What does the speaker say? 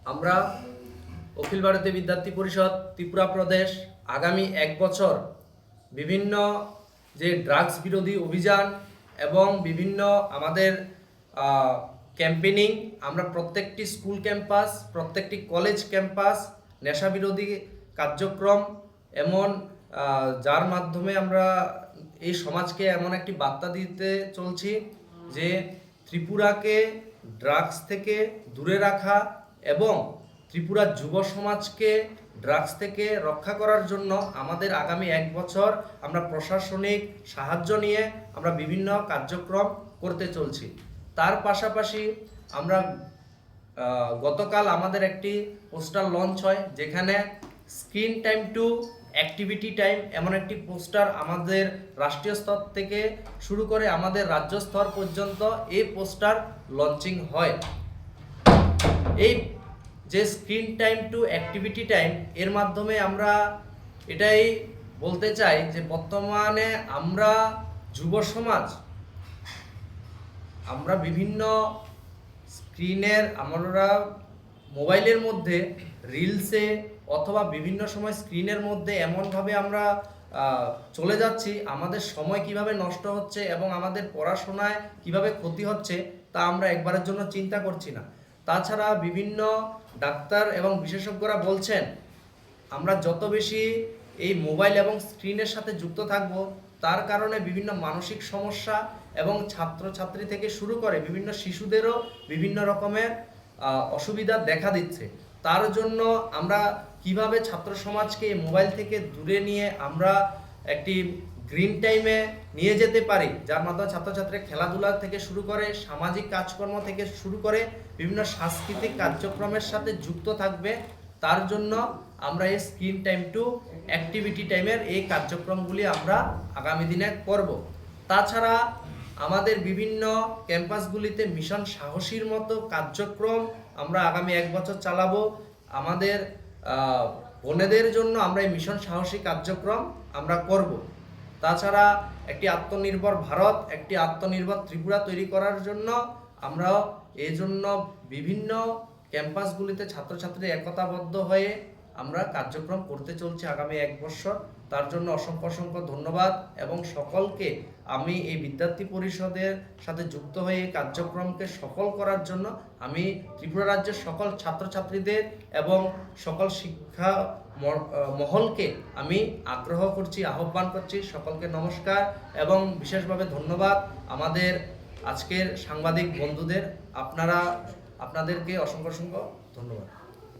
আমরা অখিল ভারতীয় বিদ্যার্থী পরিষদ ত্রিপুরা প্রদেশ আগামী 1 বছর বিভিন্ন যে ড্রাগস বিরোধী অভিযান এবং বিভিন্ন আমাদের ক্যাম্পেনিং আমরা প্রত্যেকটি স্কুল ক্যাম্পাস, প্রত্যেকটি কলেজ ক্যাম্পাস নেশা বিরোধী কার্যক্রম এমন যার মাধ্যমে আমরা এই সমাজকে এমন একটি বার্তা দিতে চলছি যে ত্রিপুরাকে ড্রাগস থেকে দূরে রাখা এবং ত্রিপুরার যুব সমাজকে ড্রাগস থেকে রক্ষা করার জন্য আমাদের আগামী 1 বছর আমরা প্রশাসনিক সাহায্য নিয়ে আমরা বিভিন্ন কার্যক্রম করতে চলছি। তার পাশাপাশি আমরা গতকাল আমাদের একটি পোস্টার লঞ্চ হয়, যেখানে screen time to activity time এমন একটি পোস্টার আমাদের রাষ্ট্রীয় স্তর থেকে শুরু করে আমাদের রাজ্য স্তর পর্যন্ত এই পোস্টার লঞ্চিং হয়। এই যে screen time to activity time এর মাধ্যমে আমরা এটাই বলতে চাই যে বর্তমানে আমরা যুব সমাজ আমরা বিভিন্ন স্ক্রিনের আমরা মোবাইলের মধ্যে রিলসে অথবা বিভিন্ন সময় স্ক্রিনের মধ্যে এমনভাবে আমরা চলে যাচ্ছি, আমাদের সময় কিভাবে নষ্ট হচ্ছে এবং আমাদের পড়াশোনায় কিভাবে ক্ষতি হচ্ছে তা আমরা একবারের জন্য চিন্তা করছি না। তাছাড়া বিভিন্ন ডাক্তার এবং বিশেষজ্ঞরা বলছেন আমরা যত বেশি এই মোবাইল এবং স্ক্রিনের সাথে যুক্ত থাকব তার কারণে বিভিন্ন মানসিক সমস্যা এবং ছাত্রছাত্রী থেকে শুরু করে বিভিন্ন শিশুদেরও বিভিন্ন রকমের অসুবিধা দেখা দিচ্ছে। তার জন্য আমরা কিভাবে ছাত্র সমাজকে মোবাইল থেকে দূরে নিয়ে আমরা একটি গ্রিন টাইমে নিয়ে যেতে পারি, যার মাধ্যমে ছাত্রছাত্রীরা খেলাধুলা থেকে শুরু করে সামাজিক কাজকর্ম থেকে শুরু করে বিভিন্ন সাংস্কৃতিক কার্যক্রমের সাথে যুক্ত থাকবে, তার জন্য আমরা এই স্ক্রিন টাইম টু অ্যাক্টিভিটি টাইমের এই কার্যক্রমগুলি আমরা আগামী দিনে করব। তাছাড়া আমাদের বিভিন্ন ক্যাম্পাসগুলিতে মিশন সাহসীর মতো কার্যক্রম আমরা আগামী 1 বছর চালাবো। আমাদের বোনেদের জন্য আমরা এই মিশন সাহসী কার্যক্রম আমরা করব। তাছাড়া একটি আত্মনির্ভর ভারত, একটি আত্মনির্ভর ত্রিপুরা তৈরি করার জন্য আমরা এই জন্য বিভিন্ন ক্যাম্পাসগুলিতে ছাত্রছাত্রী একতাবদ্ধ হয়ে আমরা কার্যক্রম করতে চলছি আগামী 1 বছর। তার জন্য অসংখ্য অসংখ্য ধন্যবাদ এবং সকলকে আমি এই বিদ্যার্থী পরিষদের সাথে যুক্ত হয়ে এই কার্যক্রমকে সফল করার জন্য আমি ত্রিপুরা রাজ্যের সকল ছাত্রছাত্রীদের এবং সকল শিক্ষা মহলকে আমি আগ্রহ করছি, আহ্বান করছি। সকলকে নমস্কার এবং বিশেষভাবে ধন্যবাদ আমাদের আজকের সাংবাদিক বন্ধুদের। আপনাদেরকে অসংখ্য অসংখ্য ধন্যবাদ।